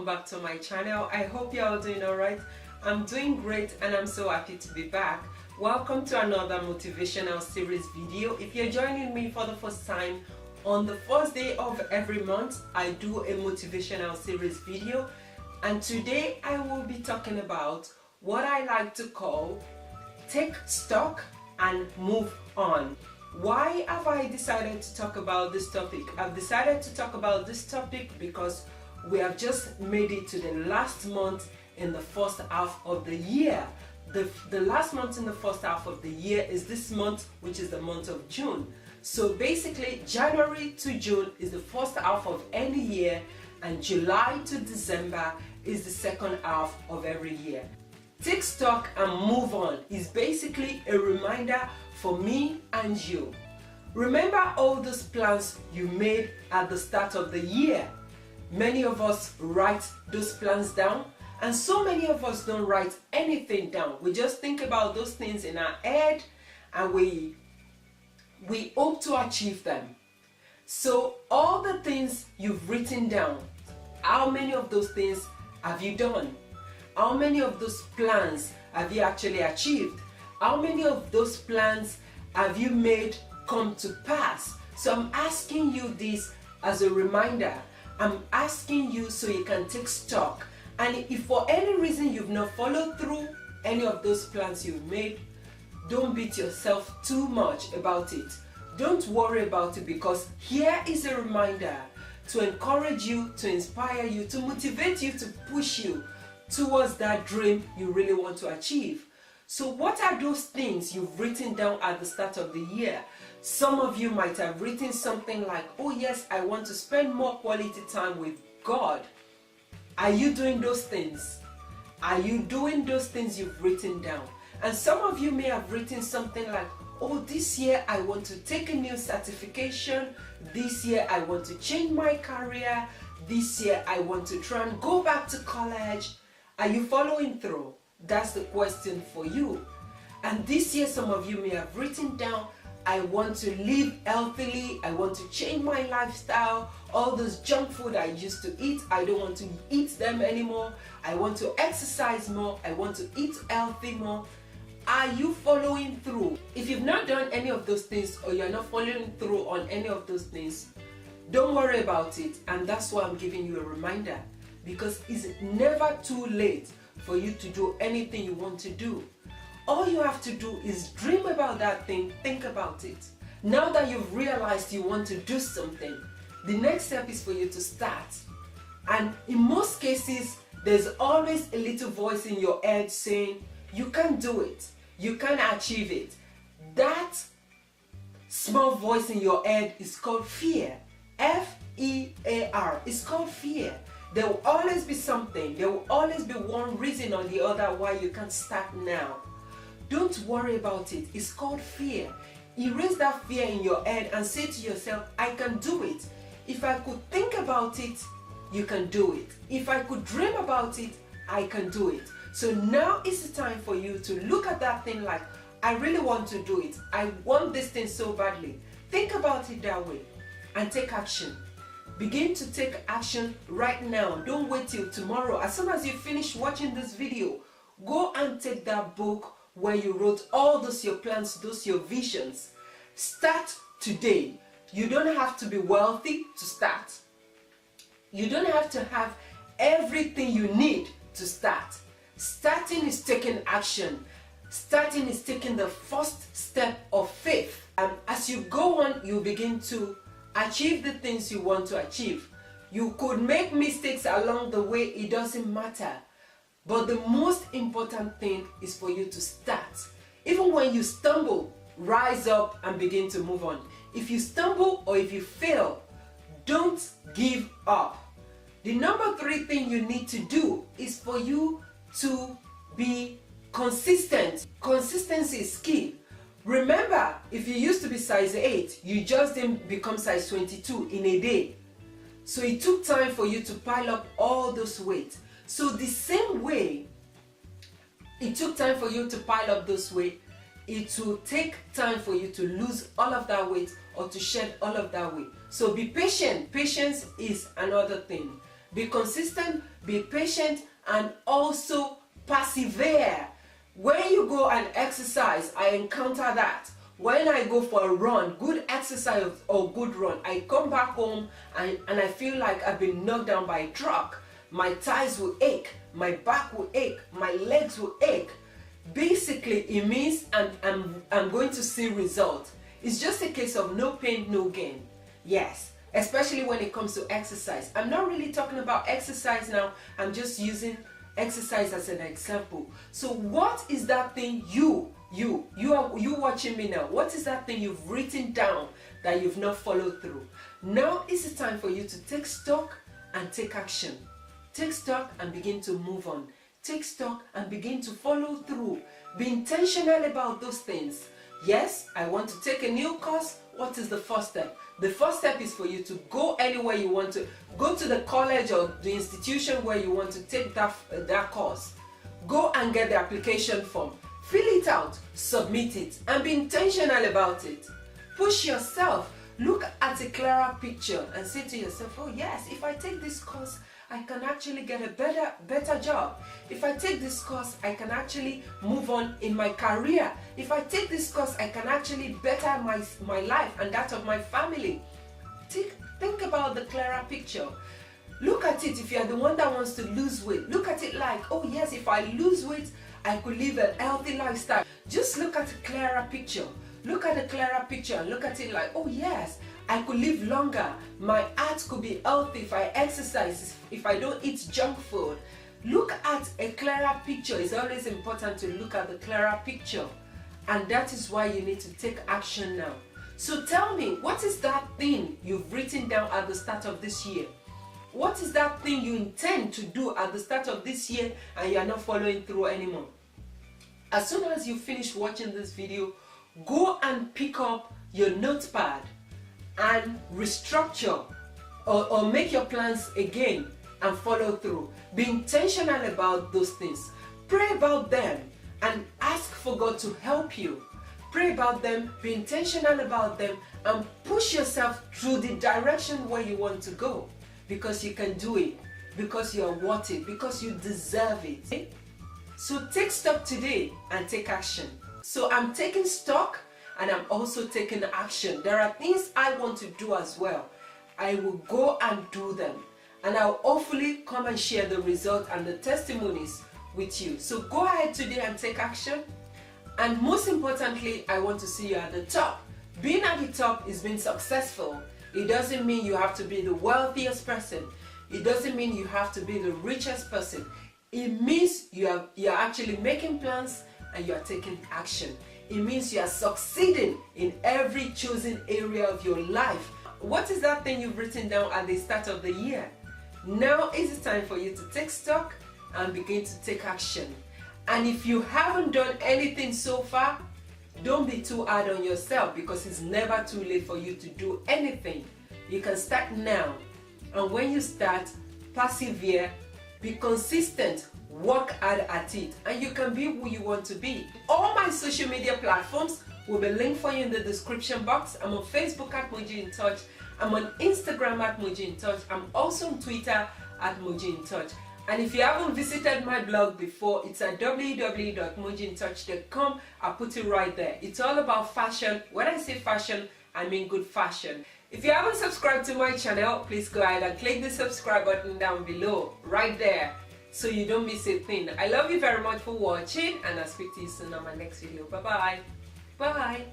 welcome back to my channel. I hope you're all doing alright. I'm doing great and I'm so happy to be back. Welcome to another motivational series video. If you're joining me for the first time, on the first day of every month I do a motivational series video, and today I will be talking about what I like to call take stock and move on. Why have I decided to talk about this topic? I've decided to talk about this topic because we have just made it to the last month in the first half of the year. The last month in the first half of the year is this month, which is the month of June. So basically January to June is the first half of any year, and July to December is the second half of every year. Take stock and move on is basically a reminder for me and you. Remember all those plans you made at the start of the year. Many of us write those plans down, and so many of us don't write anything down. We just think about those things in our head and we hope to achieve them. So all the things you've written down, how many of those things have you done? How many of those plans have you actually achieved? How many of those plans have you made come to pass? So I'm asking you this as a reminder. I'm asking you so you can take stock. And if for any reason you've not followed through any of those plans you've made, don't beat yourself too much about it. Don't worry about it, because here is a reminder to encourage you, to inspire you, to motivate you, to push you towards that dream you really want to achieve. So what are those things you've written down at the start of the year? Some of you might have written something like, oh yes, I want to spend more quality time with God. Are you doing those things? Are you doing those things you've written down? And some of you may have written something like, oh, this year I want to take a new certification. This year I want to change my career. This year I want to try and go back to college. Are you following through? That's the question for you. And this year some of you may have written down, I want to live healthily, I want to change my lifestyle, all those junk food I used to eat, I don't want to eat them anymore, I want to exercise more, I want to eat healthy more. Are you following through? If you've not done any of those things, or you're not following through on any of those things, don't worry about it. And that's why I'm giving you a reminder, because it's never too late for you to do anything you want to do. All you have to do is dream about that thing, think about it. Now that you've realized you want to do something, the next step is for you to start. And in most cases, there's always a little voice in your head saying, you can't do it, you can't achieve it. That small voice in your head is called fear. F-E-A-R. It's called fear. There will always be something, there will always be one reason or the other why you can't start now. Don't worry about it. It's called fear. Erase that fear in your head and say to yourself, I can do it. If I could think about it, you can do it. If I could dream about it, I can do it. So now is the time for you to look at that thing like, I really want to do it. I want this thing so badly. Think about it that way and take action. Begin to take action right now. Don't wait till tomorrow. As soon as you finish watching this video, go and take that book where you wrote all those your plans, those your visions. Start today. You don't have to be wealthy to start. You don't have to have everything you need to start. Starting is taking action. Starting is taking the first step of faith. And as you go on, you begin to achieve the things you want to achieve. You could make mistakes along the way, it doesn't matter. But the most important thing is for you to start. Even when you stumble, rise up and begin to move on. If you stumble or if you fail, don't give up. The number 3 thing you need to do is for you to be consistent. Consistency is key. Remember, if you used to be size 8, you just didn't become size 22 in a day. So it took time for you to pile up all those weight. So the same way it took time for you to pile up those weight, it will take time for you to lose all of that weight or to shed all of that weight. So be patient. Patience is another thing. Be consistent, be patient, and also persevere. When you go and exercise, I encounter that. When I go for a run, good exercise or good run, I come back home and I feel like I've been knocked down by a truck. My thighs will ache, my back will ache, my legs will ache. Basically, it means I'm going to see results. It's just a case of no pain, no gain. Yes, especially when it comes to exercise. I'm not really talking about exercise now. I'm just using exercise as an example. So what is that thing you watching me now? What is that thing you've written down that you've not followed through? Now is the time for you to take stock and take action. Take stock and begin to move on. Take stock and begin to follow through. Be intentional about those things. Yes, I want to take a new course. What is the first step? The first step is for you to go anywhere you want to. Go to the college or the institution where you want to take that course. Go and get the application form. Fill it out, submit it, and be intentional about it. Push yourself. Look at a clearer picture and say to yourself, oh yes, if I take this course, I can actually get a better job. If I take this course, I can actually move on in my career. If I take this course, I can actually better my life and that of my family. Think about the clearer picture. Look at it. If you are the one that wants to lose weight, look at it like, oh yes, if I lose weight, I could live a healthy lifestyle. Just look at a clearer picture. Look at a clearer picture and look at it like, oh yes, I could live longer. My heart could be healthy if I exercise, if I don't eat junk food. Look at a clearer picture. It's always important to look at the clearer picture. And that is why you need to take action now. So tell me, what is that thing you've written down at the start of this year? What is that thing you intend to do at the start of this year and you are not following through anymore? As soon as you finish watching this video, go and pick up your notepad and restructure or make your plans again and follow through. Be intentional about those things. Pray about them and ask for God to help you. Pray about them, be intentional about them, and push yourself through the direction where you want to go. Because you can do it, because you are worth it, because you deserve it. So take stock today and take action. So I'm taking stock and I'm also taking action. There are things I want to do as well. I will go and do them. And I'll hopefully come and share the results and the testimonies with you. So go ahead today and take action. And most importantly, I want to see you at the top. Being at the top is being successful. It doesn't mean you have to be the wealthiest person. It doesn't mean you have to be the richest person. It means you're actually making plans and you are taking action. It means you are succeeding in every chosen area of your life. What is that thing you've written down at the start of the year? Now is the time for you to take stock and begin to take action. And if you haven't done anything so far, don't be too hard on yourself, because it's never too late for you to do anything. You can start now. And when you start, persevere, be consistent, work hard at it, and you can be who you want to be. All my social media platforms will be linked for you in the description box. I'm on Facebook at mojintouch. I'm on Instagram at mojintouch. I'm also on Twitter at mojintouch. And if you haven't visited my blog before, it's at www.mojintouch.com. I'll put it right there. It's all about fashion. When I say fashion, I mean good fashion. If you haven't subscribed to my channel, please go ahead and click the subscribe button down below, right there, so you don't miss a thing. I love you very much for watching, and I'll speak to you soon on my next video. Bye-bye. Bye.